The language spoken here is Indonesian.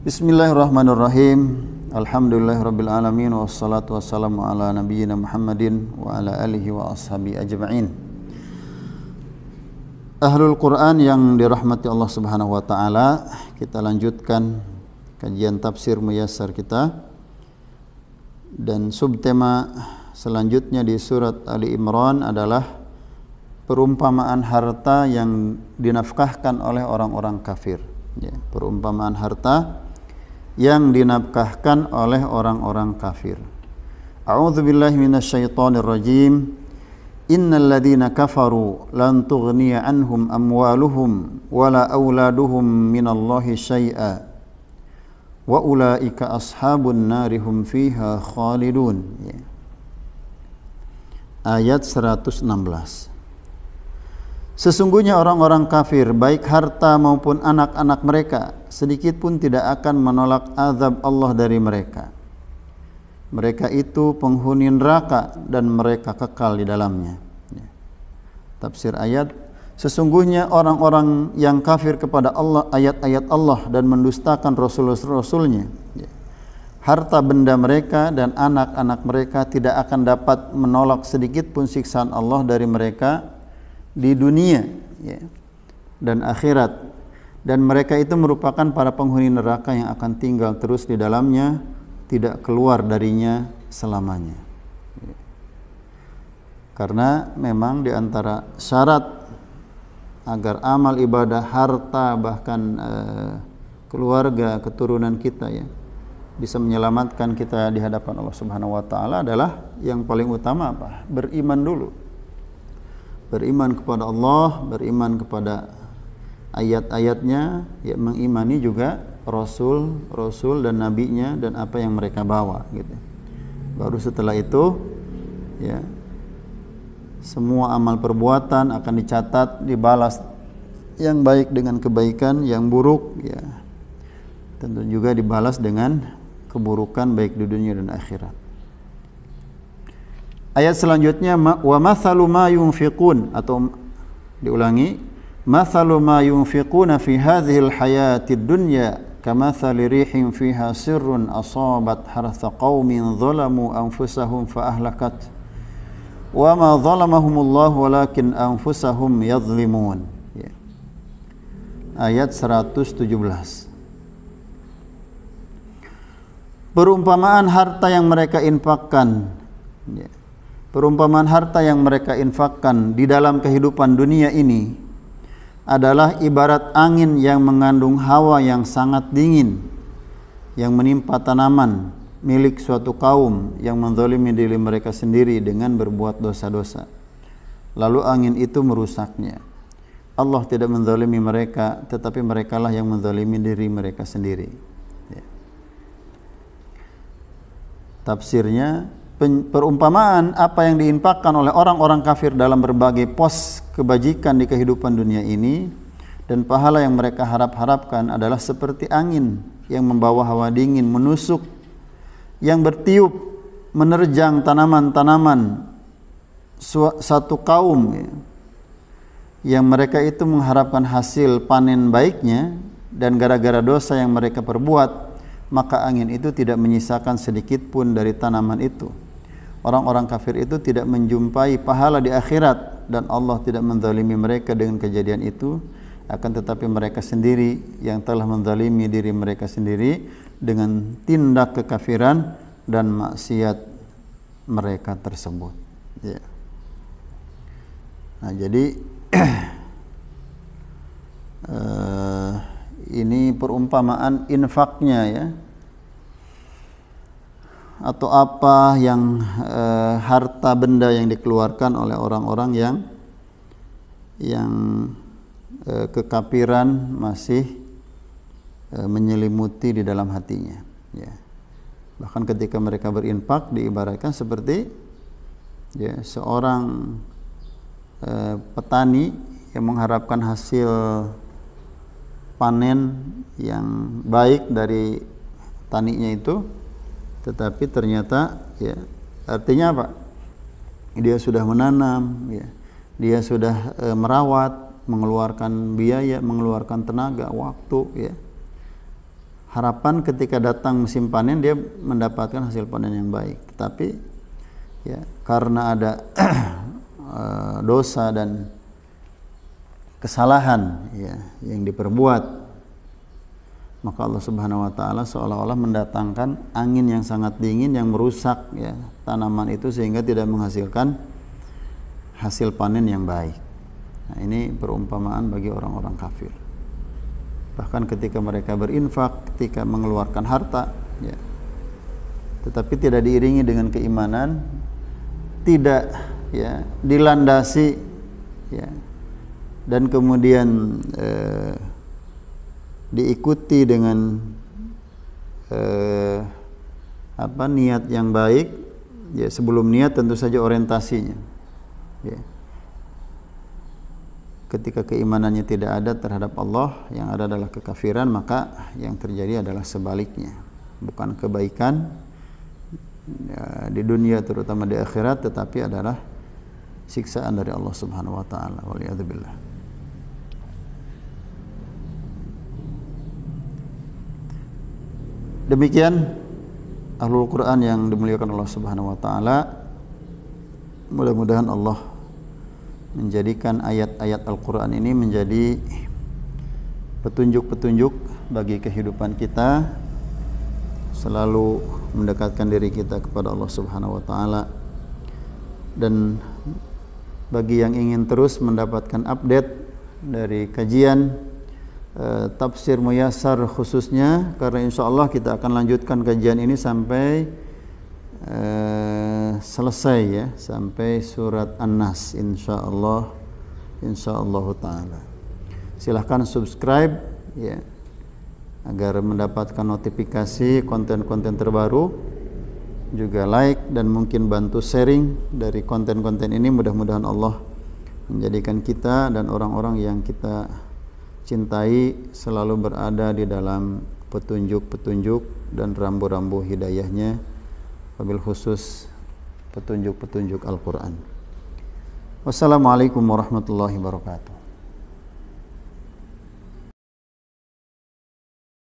Bismillahirrahmanirrahim. Alhamdulillahirabbil alamin wassalatu wassalamu ala nabiyyina Muhammadin wa ala alihi wa ashabi ajma'in. Ahlul Quran yang dirahmati Allah Subhanahu wa taala, kita lanjutkan kajian tafsir muyassar kita. Dan subtema selanjutnya di surat Ali Imran adalah perumpamaan harta yang dinafkahkan oleh orang-orang kafir. Ya, perumpamaan harta yang dinafkahkan oleh orang-orang kafir. A'udzu billahi minasyaitonir rajim. Innal ladzina kafaru lan tughniya anhum amwaluhum wala auladuhum minallahi syai'a wa ulaika ashabun nari hum fiha khalidun. Ya. Ayat 116. Sesungguhnya orang-orang kafir, baik harta maupun anak-anak mereka, sedikit pun tidak akan menolak azab Allah dari mereka. Mereka itu penghuni neraka dan mereka kekal di dalamnya. Tafsir ayat, sesungguhnya orang-orang yang kafir kepada Allah, ayat-ayat Allah dan mendustakan Rasul-Rasulnya, harta benda mereka dan anak-anak mereka tidak akan dapat menolak sedikit pun siksaan Allah dari mereka di dunia dan akhirat, dan mereka itu merupakan para penghuni neraka yang akan tinggal terus di dalamnya, tidak keluar darinya selamanya. Karena memang di antara syarat agar amal ibadah, harta, bahkan keluarga, keturunan kita bisa menyelamatkan kita di hadapan Allah Subhanahu wa taala adalah yang paling utama apa? Beriman dulu. Beriman kepada Allah, beriman kepada ayat-ayatnya, mengimani juga Rasul dan nabinya dan apa yang mereka bawa gitu. Baru setelah itu semua amal perbuatan akan dicatat, dibalas, yang baik dengan kebaikan, yang buruk tentu juga dibalas dengan keburukan baik di dunia dan akhirat. Ayat selanjutnya, wa mathalu ma yunfiqun, atau diulangi, mathalu ma yunfiquna fi hadhil hayatid dunya kamathali rihin fiha sirrun asabat hartha qaumin zalamu anfusahum fa ahlakat wa ma zalamahumullahu walakin anfusahum yadhlimun. Ayat 117. Perumpamaan harta yang mereka infakkan, perumpamaan harta yang mereka infakkan di dalam kehidupan dunia ini adalah ibarat angin yang mengandung hawa yang sangat dingin yang menimpa tanaman milik suatu kaum yang menzalimi diri mereka sendiri dengan berbuat dosa-dosa. Lalu angin itu merusaknya. Allah tidak menzalimi mereka, tetapi merekalah yang menzalimi diri mereka sendiri. Tafsirnya, perumpamaan apa yang diinfakkan oleh orang-orang kafir dalam berbagai pos kebajikan di kehidupan dunia ini dan pahala yang mereka harap-harapkan adalah seperti angin yang membawa hawa dingin menusuk, yang bertiup menerjang tanaman-tanaman satu kaum yang mereka itu mengharapkan hasil panen baiknya, dan gara-gara dosa yang mereka perbuat maka angin itu tidak menyisakan sedikit pun dari tanaman itu. Orang-orang kafir itu tidak menjumpai pahala di akhirat, dan Allah tidak menzalimi mereka dengan kejadian itu, akan tetapi mereka sendiri yang telah menzalimi diri mereka sendiri dengan tindak kekafiran dan maksiat mereka tersebut. Nah, jadi ini perumpamaan infaknya atau apa yang harta benda yang dikeluarkan oleh orang-orang yang kekafiran masih menyelimuti di dalam hatinya. Bahkan ketika mereka berinfak diibaratkan seperti seorang petani yang mengharapkan hasil panen yang baik dari taninya itu, tetapi ternyata artinya apa? Dia sudah menanam, dia sudah merawat, mengeluarkan biaya, mengeluarkan tenaga, waktu, harapan ketika datang musim panen dia mendapatkan hasil panen yang baik. Tetapi ya karena ada dosa dan kesalahan ya yang diperbuat, maka Allah Subhanahu wa taala seolah-olah mendatangkan angin yang sangat dingin yang merusak ya tanaman itu sehingga tidak menghasilkan hasil panen yang baik. Nah, ini perumpamaan bagi orang-orang kafir. Bahkan ketika mereka berinfak, ketika mengeluarkan harta ya, tetapi tidak diiringi dengan keimanan, tidak ya dilandasi ya, dan kemudian diikuti dengan niat yang baik ya. Sebelum niat tentu saja orientasinya ya. Ketika keimanannya tidak ada terhadap Allah, yang ada adalah kekafiran, maka yang terjadi adalah sebaliknya. Bukan kebaikan ya, di dunia terutama di akhirat, tetapi adalah siksaan dari Allah Subhanahu wa taala. Waliyadzubillah. Demikian Ahlul Quran yang dimuliakan Allah Subhanahu wa taala. Mudah-mudahan Allah menjadikan ayat-ayat Al-Quran ini menjadi petunjuk-petunjuk bagi kehidupan kita, selalu mendekatkan diri kita kepada Allah Subhanahu wa taala. Dan bagi yang ingin terus mendapatkan update dari kajian tafsir Muyassar khususnya, karena insya Allah kita akan lanjutkan kajian ini sampai selesai ya, sampai surat An-Nas insyaallah taala. Silahkan subscribe ya agar mendapatkan notifikasi konten-konten terbaru, juga like dan mungkin bantu sharing dari konten-konten ini. Mudah-mudahan Allah menjadikan kita dan orang-orang yang kita cintai selalu berada di dalam petunjuk-petunjuk dan rambu-rambu hidayahnya, wabil khusus petunjuk-petunjuk Al-Quran. Wassalamualaikum warahmatullahi wabarakatuh.